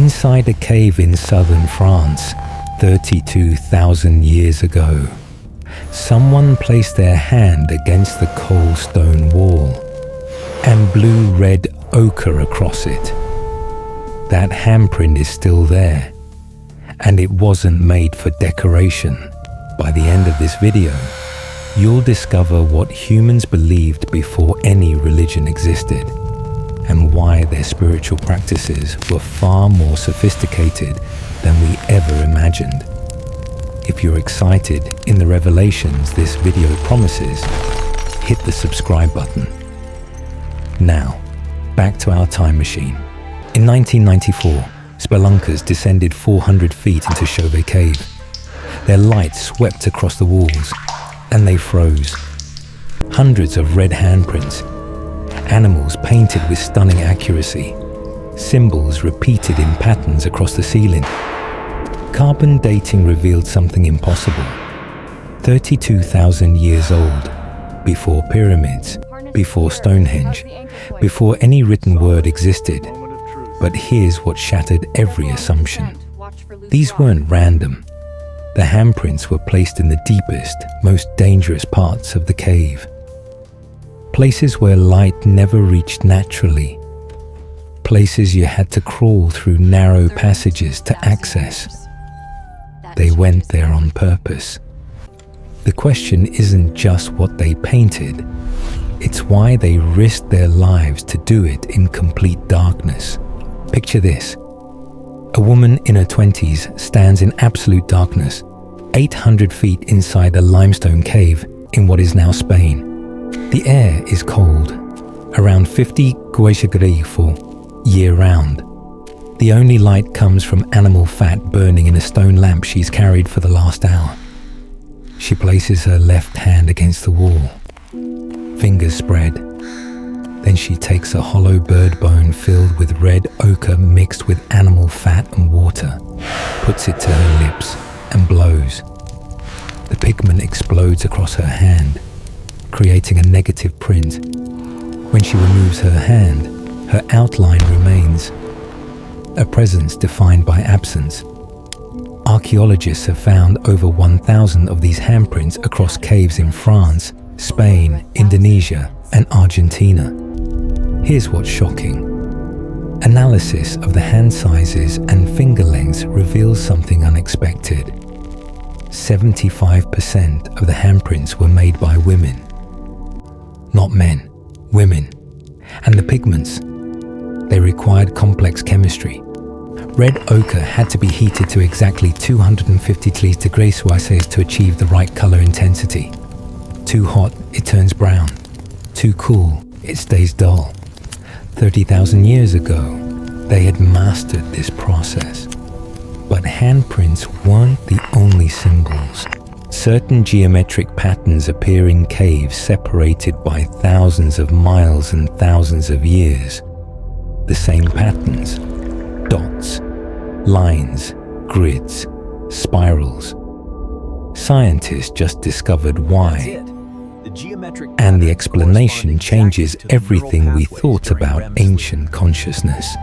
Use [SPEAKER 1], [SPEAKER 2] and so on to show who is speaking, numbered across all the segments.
[SPEAKER 1] Inside a cave in southern France, 32,000 years ago, someone placed their hand against the cold stone wall and blew red ochre across it. That handprint is still there, and it wasn't made for decoration. By the end of this video, you'll discover what humans believed before any religion existed, and why their spiritual practices were far more sophisticated than we ever imagined. If you're excited in the revelations this video promises, hit the subscribe button. Now, back to our time machine. In 1994, spelunkers descended 400 feet into Chauvet Cave. Their light swept across the walls, and they froze. Hundreds of red handprints, animals painted with stunning accuracy, symbols repeated in patterns across the ceiling. Carbon dating revealed something impossible. 32,000 years old, before pyramids, before Stonehenge, before any written word existed. But here's what shattered every assumption. These weren't random. The handprints were placed in the deepest, most dangerous parts of the cave. Places where light never reached naturally. Places you had to crawl through narrow passages to access. They went there on purpose. The question isn't just what they painted, it's why they risked their lives to do it in complete darkness. Picture this. A woman in her 20s stands in absolute darkness, 800 feet inside a limestone cave in what is now Spain. The air is cold, around 50 degrees year-round. The only light comes from animal fat burning in a stone lamp she's carried for the last hour. She places her left hand against the wall, fingers spread. Then she takes a hollow bird bone filled with red ochre mixed with animal fat and water, puts it to her lips and blows. The pigment explodes across her hand, creating a negative print. When she removes her hand, her outline remains, a presence defined by absence. Archaeologists have found over 1,000 of these handprints across caves in France, Spain, Indonesia, and Argentina. Here's what's shocking. Analysis of the hand sizes and finger lengths reveals something unexpected. 75% of the handprints were made by women. Not men, women. And the pigments, they required complex chemistry. Red ochre had to be heated to exactly 250 degrees Celsius to achieve the right color intensity. Too hot, it turns brown. Too cool, it stays dull. 30,000 years ago, they had mastered this process. But handprints weren't the only symbols. Certain geometric patterns appear in caves separated by thousands of miles and thousands of years. The same patterns, dots, lines, grids, spirals. Scientists just discovered why. And the explanation changes everything we thought about ancient consciousness.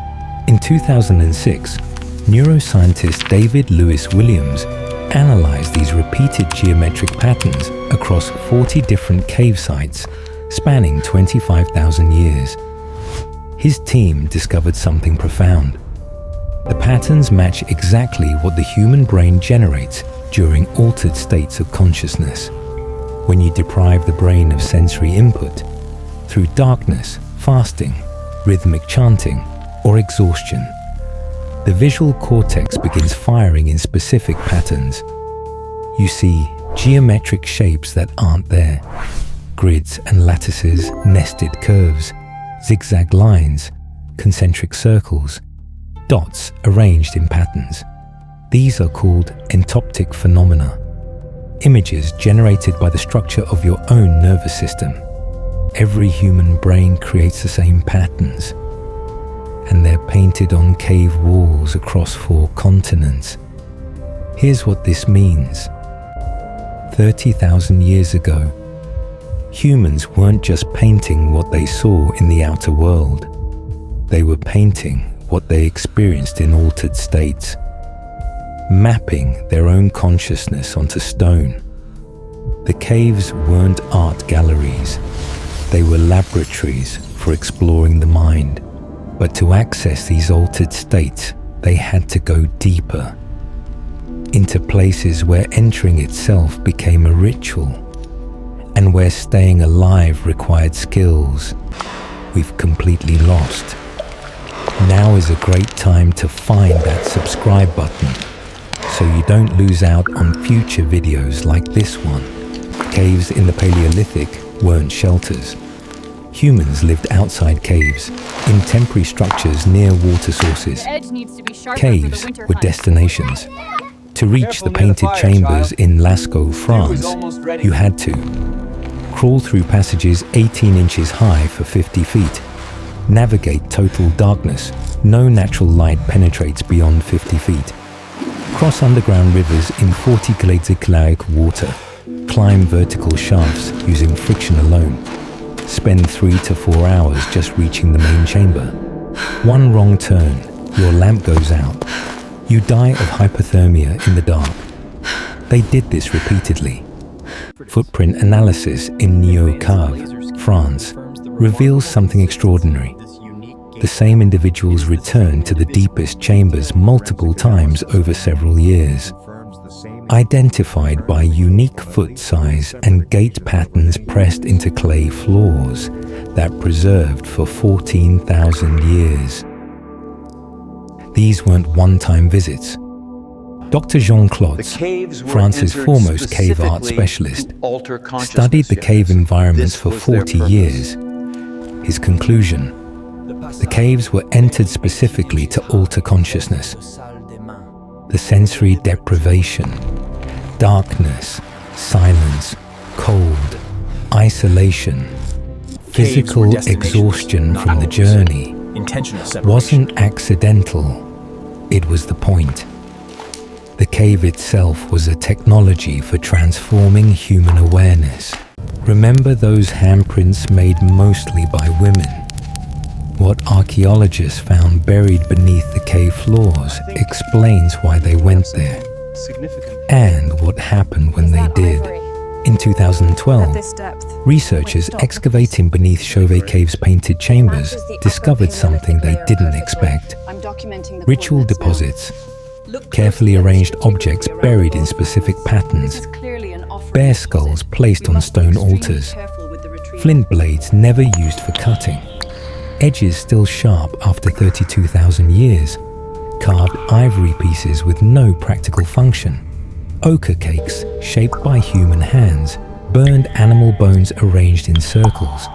[SPEAKER 1] In 2006, neuroscientist David Lewis Williams analyzed these repeated geometric patterns across 40 different cave sites spanning 25,000 years. His team discovered something profound. The patterns match exactly what the human brain generates during altered states of consciousness. When you deprive the brain of sensory input through darkness, fasting, rhythmic chanting, or exhaustion, the visual cortex begins firing in specific patterns. You see geometric shapes that aren't there, grids and lattices, nested curves, zigzag lines, concentric circles, dots arranged in patterns. These are called entoptic phenomena, images generated by the structure of your own nervous system. Every human brain creates the same patterns, and they're painted on cave walls across 4 continents. Here's what this means. 30,000 years ago, humans weren't just painting what they saw in the outer world. They were painting what they experienced in altered states, mapping their own consciousness onto stone. The caves weren't art galleries. They were laboratories for exploring the mind. But to access these altered states, they had to go deeper, into places where entering itself became a ritual, and where staying alive required skills we've completely lost. Now is a great time to find that subscribe button, so you don't lose out on future videos like this one. Caves in the Paleolithic weren't shelters. Humans lived outside caves, in temporary structures near water sources. Caves were destinations. To reach the painted chambers in Lascaux, France, you had to crawl through passages 18 inches high for 50 feet, navigate total darkness, no natural light penetrates beyond 50 feet, cross underground rivers in 40 glacial water, climb vertical shafts using friction alone, spend 3 to 4 hours just reaching the main chamber. One wrong turn, your lamp goes out. You die of hypothermia in the dark. They did this repeatedly. Footprint analysis in Niaux-Cave, France, reveals something extraordinary. The same individuals returned to the deepest chambers multiple times over several years, identified by unique foot size and gait patterns pressed into clay floors that preserved for 14,000 years. These weren't one-time visits. Dr. Jean Clotz, France's foremost cave art specialist, studied the cave environments for 40 years. His conclusion: the caves were entered specifically to alter consciousness. The sensory deprivation, darkness, silence, cold, isolation, physical exhaustion from the journey wasn't accidental, it was the point. The cave itself was a technology for transforming human awareness. Remember those handprints made mostly by women? What archaeologists found buried beneath the cave floors explains why they went there, and what happened when they did. In 2012, researchers excavating beneath Chauvet Cave's painted chambers discovered something they didn't expect. Ritual deposits, carefully arranged objects buried in specific patterns, bear skulls placed on stone altars, flint blades never used for cutting, edges still sharp after 32,000 years, carved ivory pieces with no practical function, ochre cakes shaped by human hands, burned animal bones arranged in circles,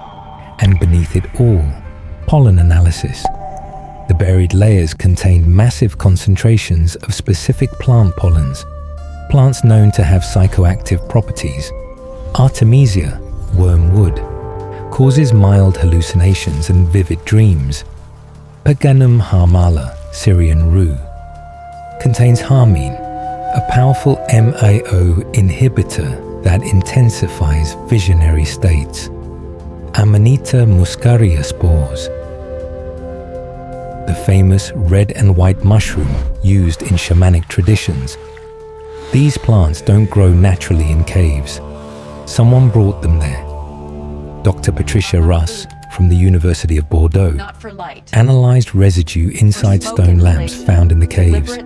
[SPEAKER 1] and beneath it all, pollen analysis. The buried layers contained massive concentrations of specific plant pollens, plants known to have psychoactive properties. Artemisia, wormwood, causes mild hallucinations and vivid dreams. Paganum harmala, Syrian rue, contains harmine, a powerful MAO inhibitor that intensifies visionary states. Amanita muscaria spores, the famous red and white mushroom used in shamanic traditions. These plants don't grow naturally in caves. Someone brought them there. Dr. Patricia Russ from the University of Bordeaux analyzed residue inside stone lamps found in the caves.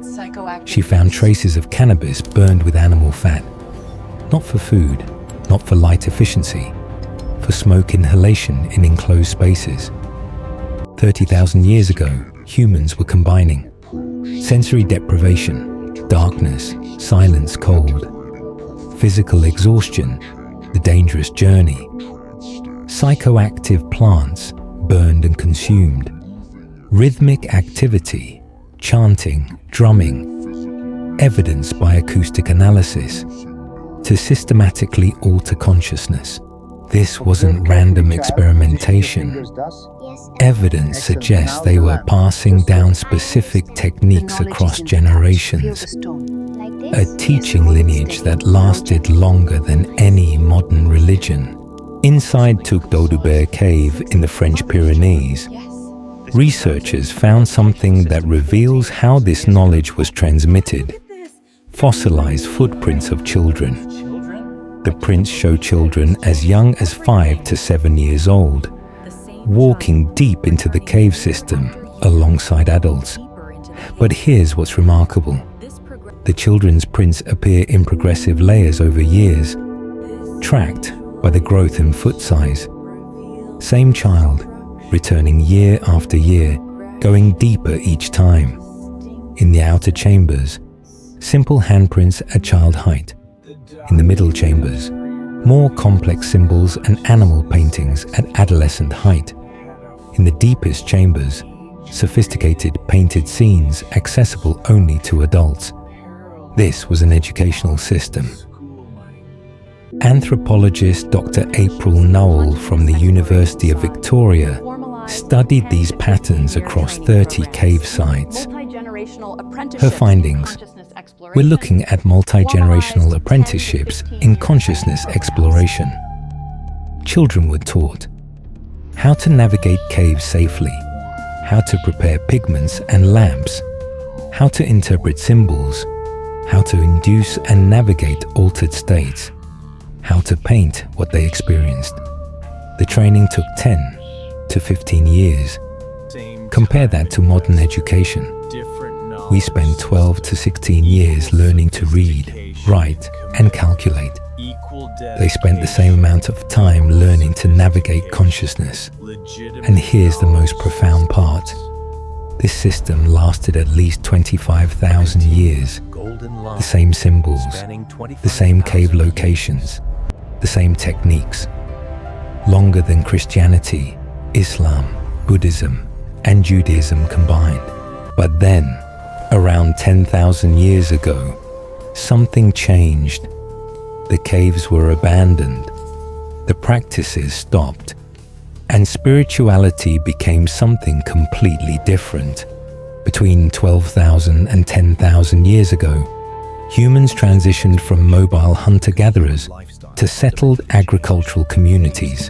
[SPEAKER 1] She found traces of cannabis burned with animal fat, not for food, not for light efficiency, for smoke inhalation in enclosed spaces. 30,000 years ago, humans were combining sensory deprivation, darkness, silence, cold, physical exhaustion, the dangerous journey, psychoactive plants burned and consumed, rhythmic activity, chanting, drumming, evidenced by acoustic analysis, to systematically alter consciousness. This wasn't random experimentation. Evidence suggests they were passing down specific techniques across generations, a teaching lineage that lasted longer than any modern religion. Inside Touc d'Audubert Cave in the French Pyrenees, researchers found something that reveals how this knowledge was transmitted. Fossilized footprints of children. The prints show children as young as 5 to 7 years old, walking deep into the cave system alongside adults. But here's what's remarkable. The children's prints appear in progressive layers over years, tracked by the growth in foot size. Same child, returning year after year, going deeper each time. In the outer chambers, simple handprints at child height. In the middle chambers, more complex symbols and animal paintings at adolescent height. In the deepest chambers, sophisticated painted scenes accessible only to adults. This was an educational system. Anthropologist Dr. April Nowell from the University of Victoria studied these patterns across 30 cave sites. Her findings: we're looking at multi-generational apprenticeships in consciousness exploration. Children were taught how to navigate caves safely, how to prepare pigments and lamps, how to interpret symbols, how to induce and navigate altered states, how to paint what they experienced. The training took 10 to 15 years. Compare that to modern education. We spend 12 to 16 years learning to read, write, and calculate. They spent the same amount of time learning to navigate consciousness. And here's the most profound part. This system lasted at least 25,000 years. The same symbols, the same cave locations, the same techniques. Longer than Christianity, Islam, Buddhism, and Judaism combined. But then, around 10,000 years ago, something changed. The caves were abandoned, the practices stopped, and spirituality became something completely different. Between 12,000 and 10,000 years ago, humans transitioned from mobile hunter-gatherers to settled agricultural communities,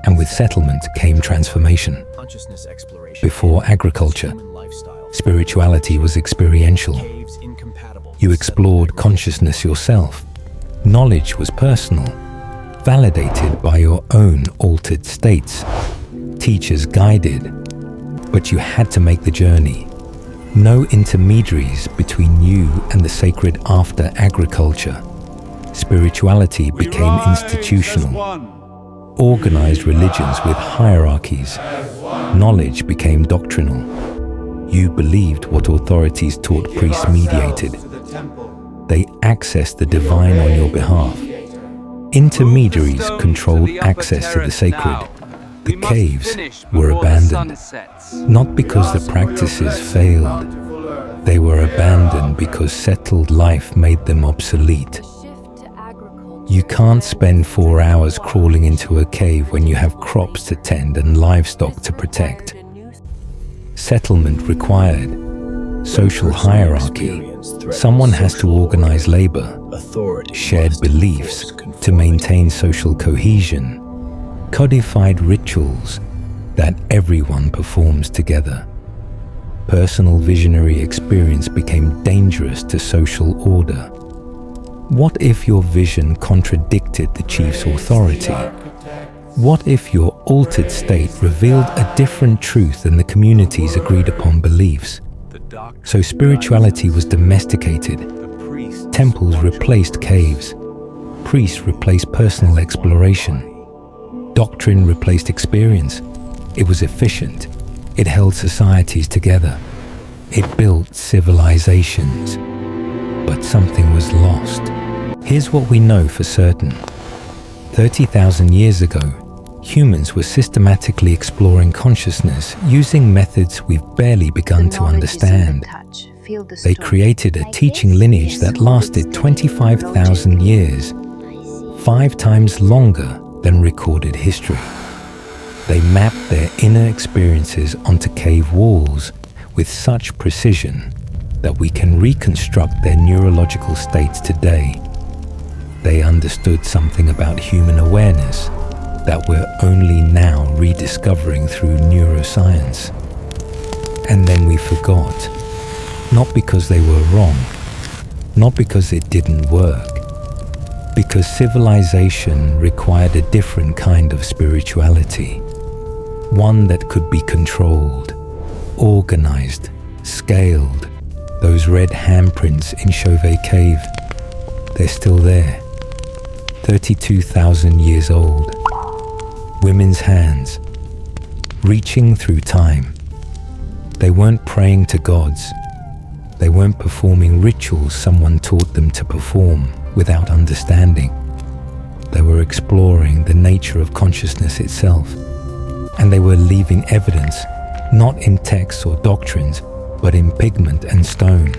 [SPEAKER 1] and with settlement came transformation. Before agriculture, spirituality was experiential. You explored consciousness yourself. Knowledge was personal, validated by your own altered states. Teachers guided, but you had to make the journey. No intermediaries between you and the sacred after agriculture. Spirituality became institutional. Organized religions with hierarchies. Knowledge became doctrinal. You believed what authorities taught priests mediated. They accessed the divine on your behalf. Intermediaries controlled access to the sacred. The caves were abandoned, not because the practices failed. They were abandoned because settled life made them obsolete. You can't spend 4 hours crawling into a cave when you have crops to tend and livestock to protect. Settlement required social hierarchy. Someone has to organize labor, shared beliefs to maintain social cohesion, codified rituals that everyone performs together. Personal visionary experience became dangerous to social order. What if your vision contradicted the chief's authority? What if your altered state revealed a different truth than the community's agreed upon beliefs? So spirituality was domesticated. Temples replaced caves. Priests replaced personal exploration. Doctrine replaced experience. It was efficient. It held societies together. It built civilizations. But something was lost. Here's what we know for certain. 30,000 years ago, humans were systematically exploring consciousness using methods we've barely begun to understand. They created a teaching lineage that lasted 25,000 years, 5 times longer than recorded history. They mapped their inner experiences onto cave walls with such precision that we can reconstruct their neurological states today. They understood something about human awareness that we're only now rediscovering through neuroscience. And then we forgot. Not because they were wrong, not because it didn't work, because civilization required a different kind of spirituality, one that could be controlled, organized, scaled. Those red handprints in Chauvet Cave, they're still there, 32,000 years old. Women's hands, reaching through time. They weren't praying to gods. They weren't performing rituals someone taught them to perform without understanding. They were exploring the nature of consciousness itself. And they were leaving evidence, not in texts or doctrines, but in pigment and stone.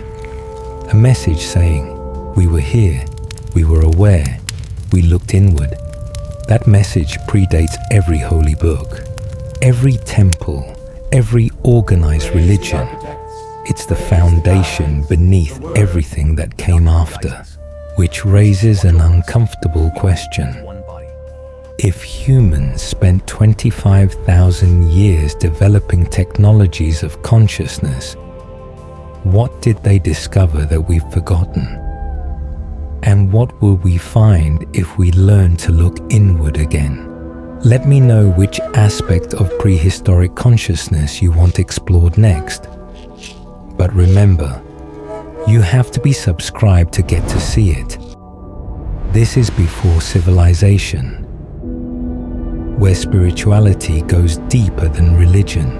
[SPEAKER 1] A message saying, we were here, we were aware, we looked inward. That message predates every holy book, every temple, every organized religion. It's the foundation beneath everything that came after, which raises an uncomfortable question. If humans spent 25,000 years developing technologies of consciousness, what did they discover that we've forgotten? And what will we find if we learn to look inward again? Let me know which aspect of prehistoric consciousness you want explored next. But remember, you have to be subscribed to get to see it. This is before civilization, where spirituality goes deeper than religion.